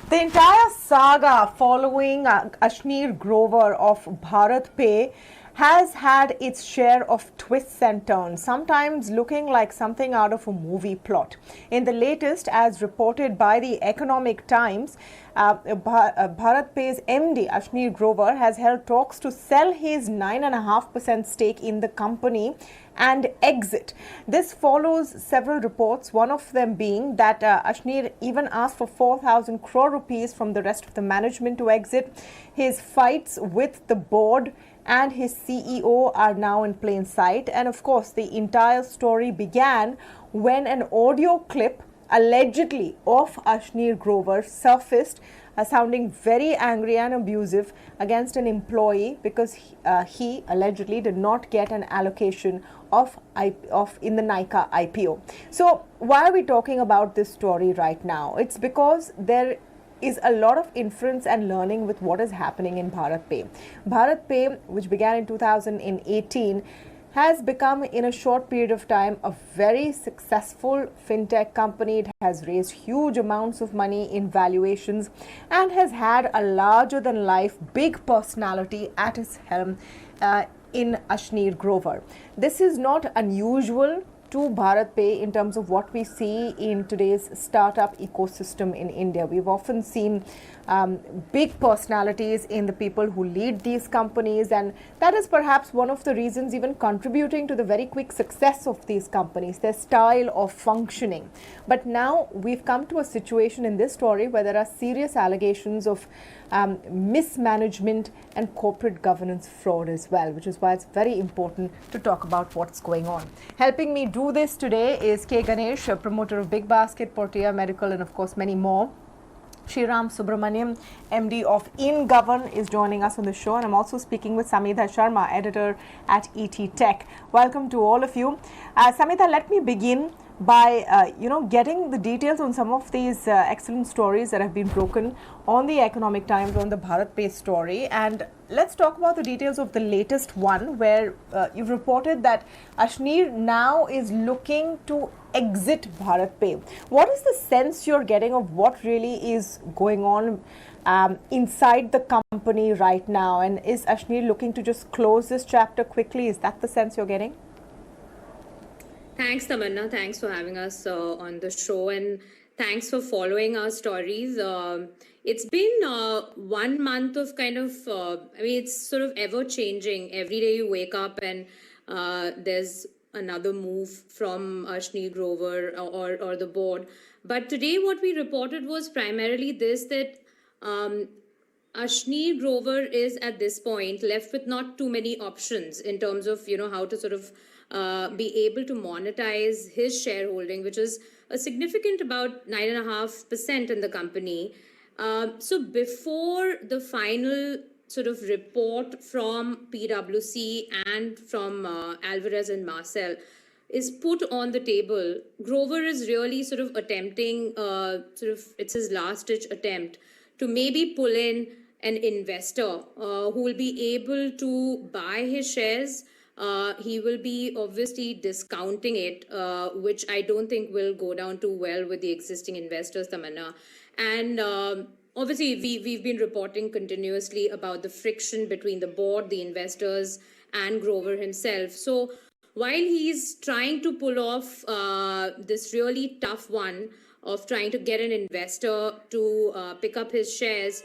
The entire saga following Ashneer Grover of Bharatpe has had its share of twists and turns, sometimes looking like something out of a movie plot. In the latest, as reported by the Economic Times, Bharatpe's MD Ashneer Grover has held talks to sell his 9.5% stake in the company and exit. This follows several reports, one of them being that Ashneer even asked for 4,000 crore rupees from the rest of the management to exit. His fights with the board and his CEO are now in plain sight. And of course, the entire story began when an audio clip allegedly of Ashneer Grover surfaced, sounding very angry and abusive against an employee because he allegedly did not get an allocation of in the Nika IPO. So why are we talking about this story right now? It's because there is a lot of inference and learning with what is happening in Bharatpe. Bharatpe, which began in 2018, has become in a short period of time a very successful fintech company. It has raised huge amounts of money in valuations and has had a larger than life big personality at its helm in Ashneer Grover. This is not unusual to Bharatpe in terms of what we see in today's startup ecosystem in India. We've often seen big personalities in the people who lead these companies, and that is perhaps one of the reasons even contributing to the very quick success of these companies, their style of functioning. But now we've come to a situation in this story where there are serious allegations of mismanagement and corporate governance fraud as well, which is why it's very important to talk about what's going on. Helping me do this today is K Ganesh, a promoter of Bigbasket, Portea Medical, and of course many more. Shriram Subramanian, MD of InGroven, is joining us on the show, and I'm also speaking with Samidha Sharma, editor at ETech. Welcome to all of you. Samidha, let me begin by getting the details on some of these excellent stories that have been broken on the Economic Times on the Bharatpe story. And let's talk about the details of the latest one, where you've reported that Ashneer now is looking to exit Bharatpe. What is the sense you're getting of what really is going on inside the company right now? And is Ashneer looking to just close this chapter quickly? Is that the sense you're getting? Thanks, Tamanna. Thanks for having us on the show, and thanks for following our stories. It's been 1 month of kind of, it's sort of ever changing. Every day you wake up and there's another move from Ashneer Grover or the board. But today what we reported was primarily this, that Ashneer Grover is at this point left with not too many options in terms of, how to sort of be able to monetize his shareholding, which is a significant about 9.5% in the company. So before the final sort of report from PwC and from Alvarez and Marcel is put on the table, Grover is really sort of attempting, it's his last ditch attempt to maybe pull in an investor who will be able to buy his shares. He will be obviously discounting it, which I don't think will go down too well with the existing investors, Tamanna. And obviously, we've been reporting continuously about the friction between the board, the investors, and Grover himself. So while he's trying to pull off this really tough one of trying to get an investor to pick up his shares,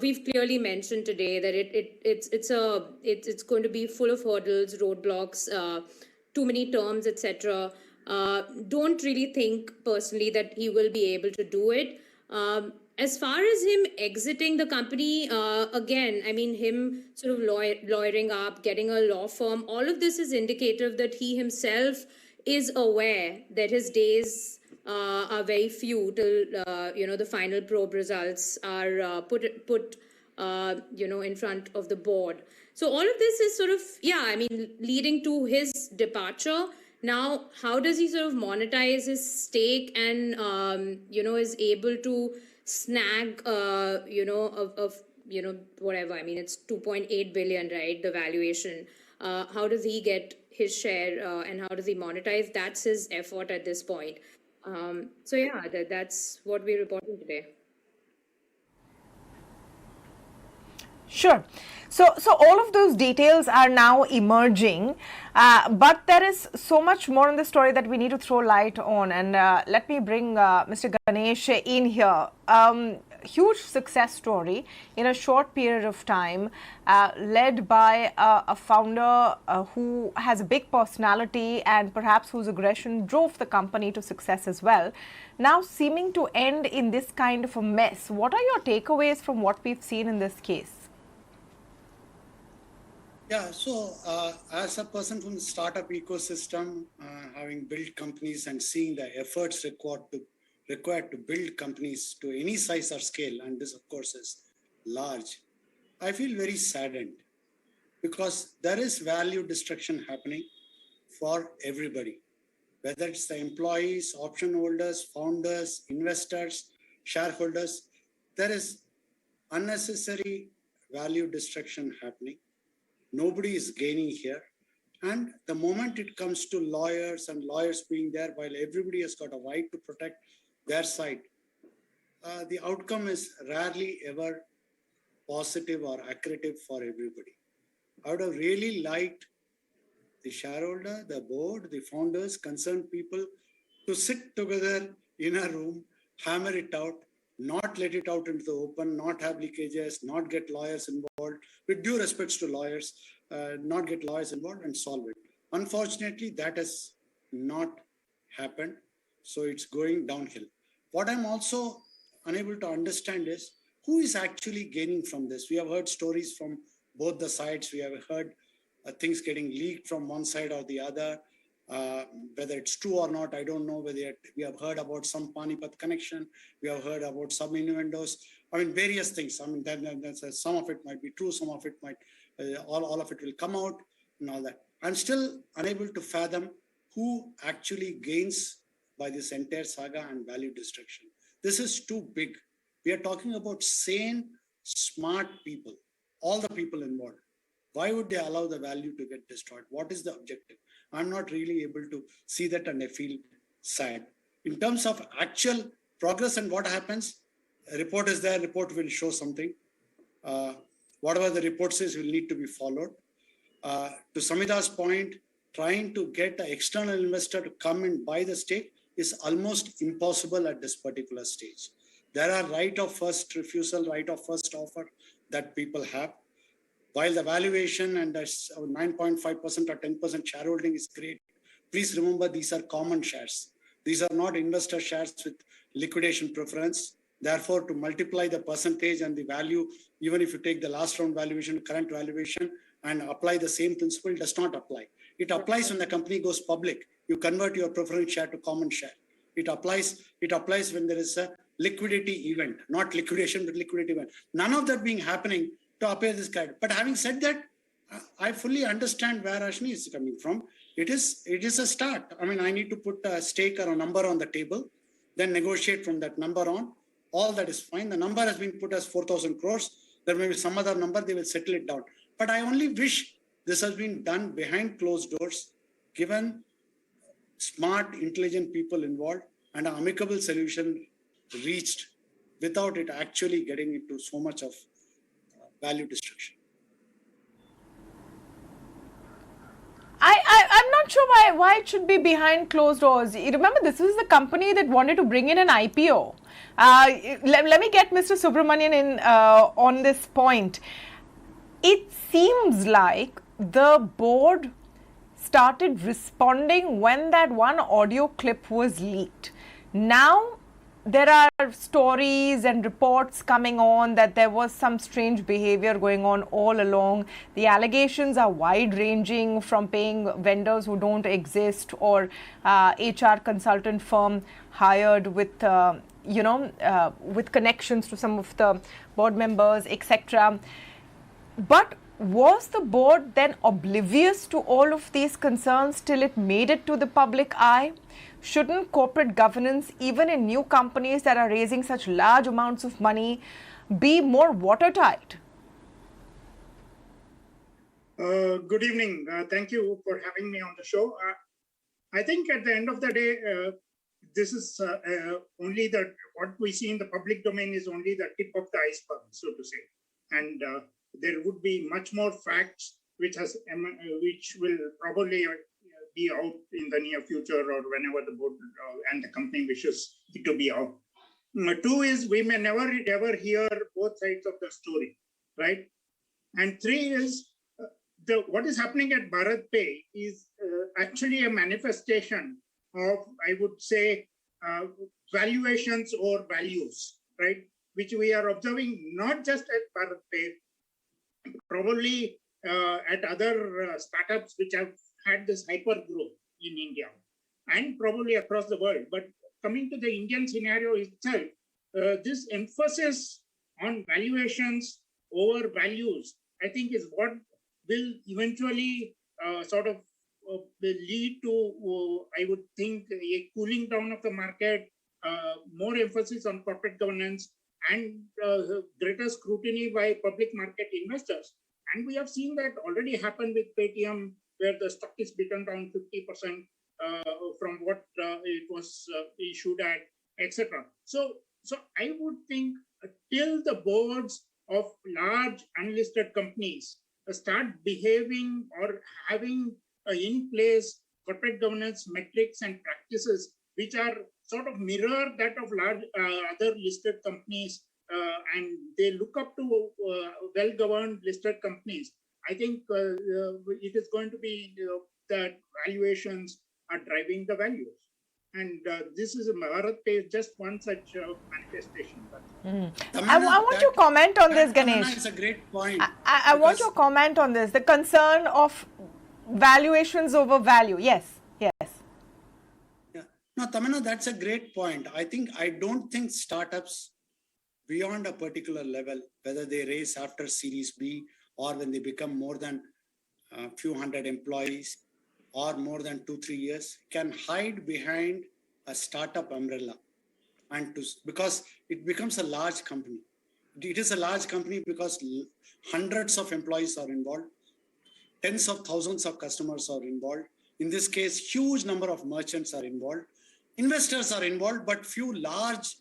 we've clearly mentioned today that it's going to be full of hurdles, roadblocks, too many terms, etc. Don't really think personally that he will be able to do it. As far as him exiting the company, again, him sort of lawyering up, getting a law firm, all of this is indicative that he himself is aware that his days are very few till the final probe results are put in front of the board. So all of this is sort of leading to his departure. Now, how does he sort of monetize his stake and is able to snag whatever, it's 2.8 billion, right, the valuation. How does he get his share and how does he monetize? That's his effort at this point. That's what we're reporting today. Sure. So all of those details are now emerging, but there is so much more in the story that we need to throw light on. And let me bring Mr. Ganesh in here. Huge success story in a short period of time, led by a founder who has a big personality and perhaps whose aggression drove the company to success as well. Now seeming to end in this kind of a mess. What are your takeaways from what we've seen in this case? Yeah, so as a person from the startup ecosystem, having built companies and seeing the efforts required to build companies to any size or scale, and this of course is large, I feel very saddened because there is value destruction happening for everybody, whether it's the employees, option holders, founders, investors, shareholders. There is unnecessary value destruction happening. Nobody is gaining here. And the moment it comes to lawyers and lawyers being there, while everybody has got a right to protect their side, the outcome is rarely ever positive or accretive for everybody. I would have really liked the shareholder, the board, the founders, concerned people to sit together in a room, hammer it out, not let it out into the open, not have leakages, not get lawyers involved, with due respects to lawyers, not get lawyers involved and solve it. Unfortunately, that has not happened. So it's going downhill. What I'm also unable to understand is who is actually gaining from this. We have heard stories from both the sides. We have heard things getting leaked from one side or the other. Whether it's true or not, I don't know. Whether we have heard about some Panipat connection, we have heard about some innuendos. I mean, various things. I mean, some of it might be true, some of it might, all of it will come out and all that. I'm still unable to fathom who actually gains by this entire saga and value destruction. This is too big. We are talking about sane, smart people, all the people involved. Why would they allow the value to get destroyed? What is the objective? I'm not really able to see that, and I feel sad. In terms of actual progress and what happens, a report is there, report will show something. Whatever the report says will need to be followed. To Samidha's point, trying to get an external investor to come and buy the stake is almost impossible at this particular stage. There are right of first refusal, right of first offer that people have. While the valuation and 9.5% or 10% shareholding is great, please remember these are common shares. These are not investor shares with liquidation preference. Therefore, to multiply the percentage and the value, even if you take the last round valuation, current valuation, and apply the same principle, does not apply. It applies when the company goes public. You convert your preference share to common share. It applies when there is a liquidity event, not liquidation, but liquidity event. None of that being happening to appear this guide. But having said that, I fully understand where Ashneer is coming from. It is a start. I mean, I need to put a stake or a number on the table, then negotiate from that number on. All that is fine. The number has been put as 4,000 crores. There may be some other number, they will settle it down. But I only wish this has been done behind closed doors, given smart, intelligent people involved, and an amicable solution reached without it actually getting into so much of value destruction. I'm not sure why it should be behind closed doors. You remember, this was the company that wanted to bring in an IPO. Let me get Mr. Subramanian in on this point. It seems like the board started responding when that one audio clip was leaked. Now, there are stories and reports coming on that there was some strange behavior going on all along. The allegations are wide-ranging, from paying vendors who don't exist or HR consultant firm hired with, with connections to some of the board members, etc. But was the board then oblivious to all of these concerns till it made it to the public eye? Shouldn't corporate governance, even in new companies that are raising such large amounts of money, be more watertight? Good evening. Thank you for having me on the show. I think at the end of the day, this is only what we see in the public domain is only the tip of the iceberg, so to say. And there would be much more facts which will probably be out in the near future or whenever the board and the company wishes it to be out. Two is we may never ever hear both sides of the story, right? And three is what is happening at Bharatpe is actually a manifestation of, I would say, valuations or values, right? Which we are observing not just at Bharatpe, probably at other startups which have had this hyper growth in India and probably across the world. But coming to the Indian scenario itself, this emphasis on valuations over values, I think, is what will eventually will lead to, I would think, a cooling down of the market, more emphasis on corporate governance, and greater scrutiny by public market investors. And we have seen that already happen with Paytm, where the stock is beaten down 50% from what it was issued at, etc. So I would think till the boards of large unlisted companies start behaving or having in place corporate governance metrics and practices which are sort of mirror that of large other listed companies, and they look up to well-governed listed companies, I think it is going to be that valuations are driving the values. And this is Bharatpe, just one such manifestation. I want to comment on this, Ganesh. It's a great point. I want your comment on this. The concern of valuations over value. Yes. Yeah. No, Tamanna, that's a great point. I don't think startups beyond a particular level, whether they raise after Series B or when they become more than a few hundred employees or more than 2-3 years, can hide behind a startup umbrella, and because it becomes a large company. It is a large company because hundreds of employees are involved, tens of thousands of customers are involved. In this case, huge number of merchants are involved. Investors are involved, but few large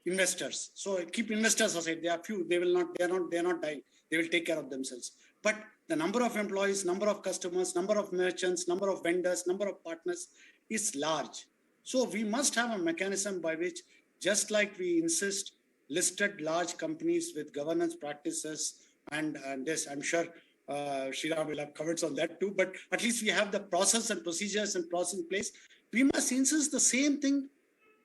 investors. So keep investors aside. They are few. They are not dying. They will take care of themselves. But the number of employees, number of customers, number of merchants, number of vendors, number of partners is large. So we must have a mechanism by which, just like we insist listed large companies with governance practices, and this, I'm sure Shriram will have comments on that too, but at least we have the process and procedures and process in place. We must insist the same thing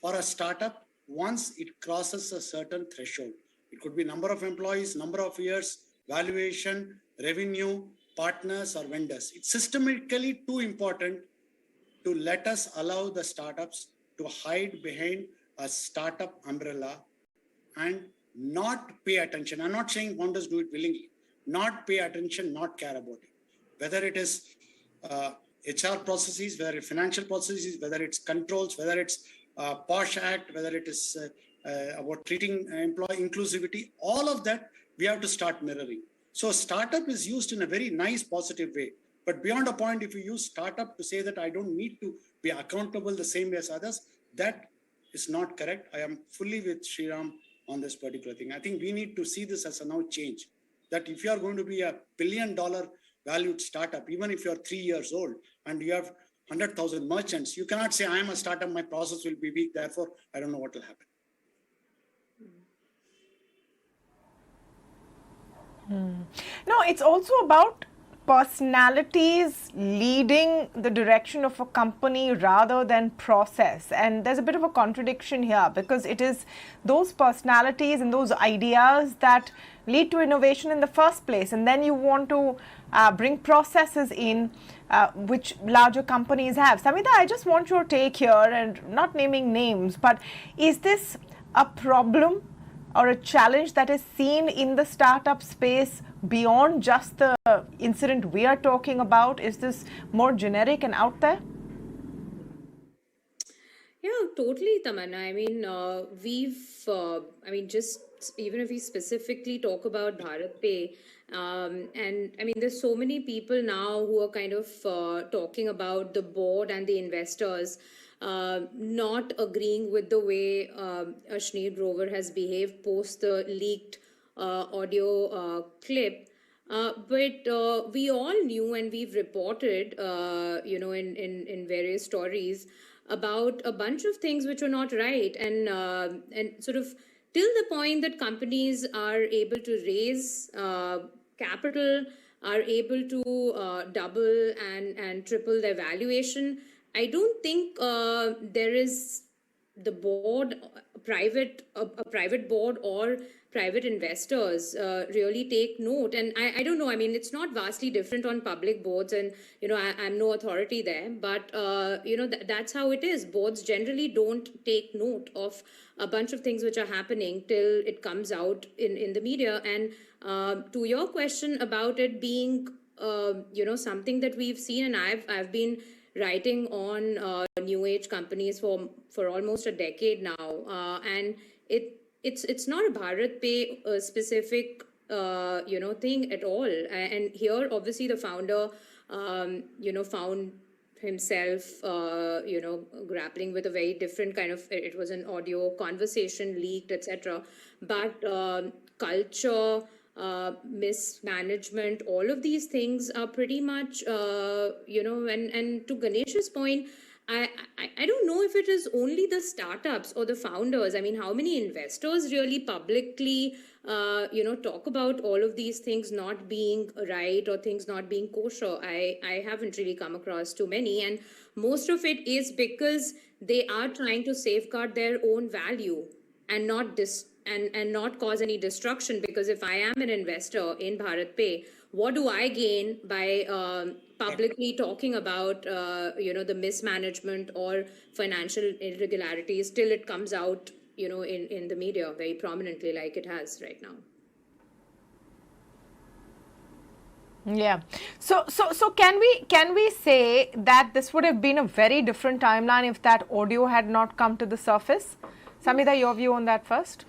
for a startup once it crosses a certain threshold. It could be number of employees, number of years, valuation, revenue, partners or vendors. It's systemically too important to let us allow the startups to hide behind a startup umbrella and not pay attention. I'm not saying founders do it willingly. Not pay attention, not care about it. Whether it is HR processes, whether it's financial processes, whether it's controls, whether it's POSH Act, whether it is about treating employee inclusivity, all of that we have to start mirroring. So startup is used in a very nice, positive way. But beyond a point, if you use startup to say that I don't need to be accountable the same way as others, that is not correct. I am fully with Shriram on this particular thing. I think we need to see this as a now change. That if you are going to be a $1 billion valued startup, even if you are 3 years old and you have 100,000 merchants, you cannot say, I am a startup, my process will be weak, therefore I don't know what will happen. No, it's also about personalities leading the direction of a company rather than process. And there's a bit of a contradiction here, because it is those personalities and those ideas that lead to innovation in the first place. And then you want to bring processes in which larger companies have. Samidha, I just want your take here, and not naming names, but is this a problem or a challenge that is seen in the startup space beyond just the incident we are talking about? Is this more generic and out there? Yeah, totally, Tamanna. I mean, just even if we specifically talk about Bharatpe, and I mean, there's so many people now who are kind of talking about the board and the investors not agreeing with the way Ashneer Grover has behaved post the leaked audio clip. But we all knew, and we've reported, in various stories about a bunch of things which are not right, and sort of till the point that companies are able to raise capital, are able to double and triple their valuation. I don't think there is the board, a private board or private investors really take note. And I don't know, I mean, it's not vastly different on public boards, and I'm no authority there, but that's how it is. Boards generally don't take note of a bunch of things which are happening till it comes out in the media. And to your question about it being something that we've seen, and I've been writing on new age companies for almost a decade now, and it's not a Bharatpe specific thing at all. And here, obviously, the founder found himself grappling with a very different kind of, it was an audio conversation leaked, etc. But culture, mismanagement, all of these things are pretty much and to Ganesh's point, I don't know if it is only the startups or the founders. I mean, how many investors really publicly talk about all of these things not being right or things not being kosher? I haven't really come across too many, and most of it is because they are trying to safeguard their own value and not cause any destruction. Because if I am an investor in Bharatpe, what do I gain by publicly talking about the mismanagement or financial irregularities till it comes out in the media very prominently, like it has right now? Yeah. So can we say that this would have been a very different timeline if that audio had not come to the surface? Samidha, your view on that first?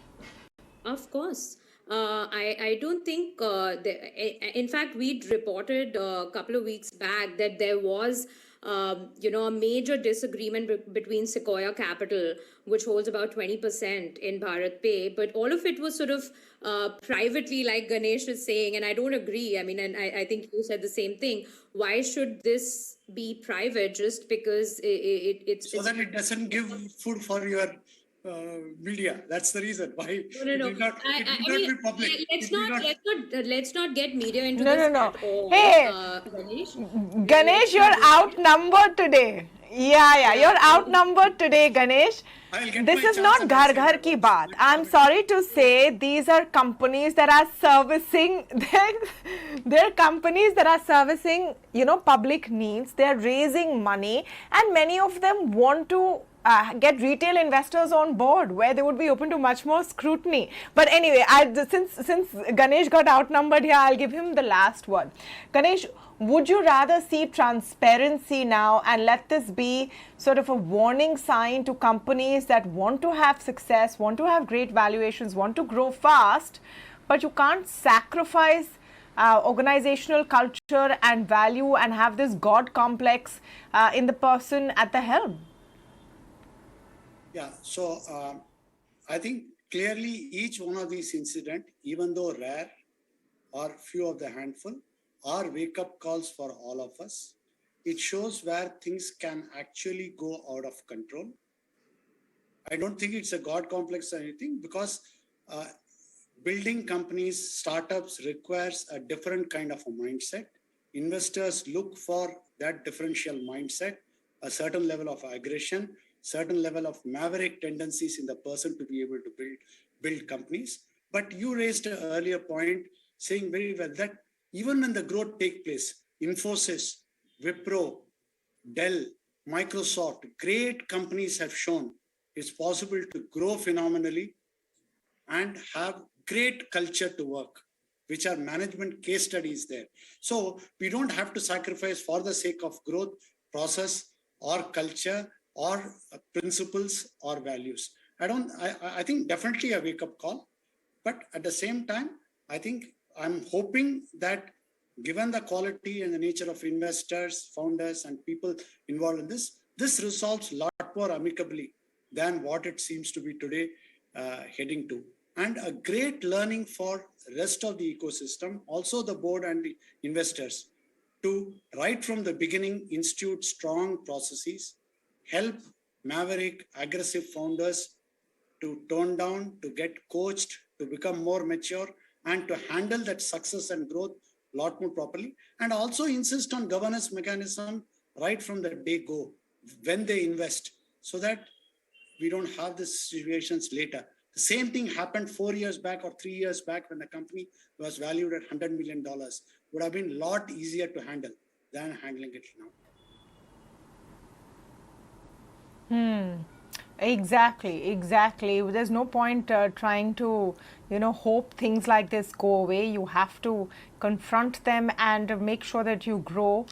Of course. I don't think, in fact, we'd reported a couple of weeks back that there was, a major disagreement between Sequoia Capital, which holds about 20% in Bharatpe, but all of it was sort of privately, like Ganesh is saying, and I don't agree. I mean, and I think you said the same thing. Why should this be private just because it's... So that it doesn't give food for your media. That's the reason why No. it will not be public. Let's not get media into No. at all. Hey, Ganesh, Ganesh, you're outnumbered today. Yeah, you're outnumbered today, Ganesh. This is not ghar ghar ki baat. I'm sorry to say, these are companies that are servicing they're companies that are servicing public needs. They're raising money, and many of them want to get retail investors on board, where they would be open to much more scrutiny. But anyway, since Ganesh got outnumbered here, I'll give him the last word. Ganesh, would you rather see transparency now and let this be sort of a warning sign to companies that want to have success, want to have great valuations, want to grow fast, but you can't sacrifice organizational culture and value and have this God complex in the person at the helm? Yeah, so I think clearly each one of these incidents, even though rare or few of the handful, are wake-up calls for all of us. It shows where things can actually go out of control. I don't think it's a God complex or anything, because building companies, startups requires a different kind of a mindset. Investors look for that differential mindset, a certain level of aggression, certain level of maverick tendencies in the person to be able to build companies. But you raised an earlier point saying very well that even when the growth takes place, Infosys, Wipro, Dell, Microsoft, great companies have shown it's possible to grow phenomenally and have great culture to work, which are management case studies there. So we don't have to sacrifice for the sake of growth, process or culture or principles or values. I think definitely a wake-up call, but at the same time, I'm hoping that given the quality and the nature of investors, founders, and people involved in this resolves a lot more amicably than what it seems to be today heading to. and a great learning for rest of the ecosystem, also the board and the investors, to right from the beginning institute strong processes, help maverick aggressive founders to tone down, to get coached, to become more mature, and to handle that success and growth a lot more properly, and also insist on governance mechanism right from the day go when they invest, so that we don't have these situations later. The same thing happened 4 years back or 3 years back when the company was valued at $100 million. Would have been a lot easier to handle than handling it now. Exactly. There's no point trying to, hope things like this go away. You have to confront them and make sure that you grow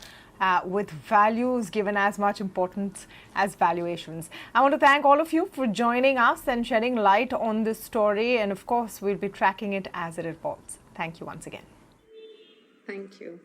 with values given as much importance as valuations. I want to thank all of you for joining us and shedding light on this story. And of course, we'll be tracking it as it evolves. Thank you once again. Thank you.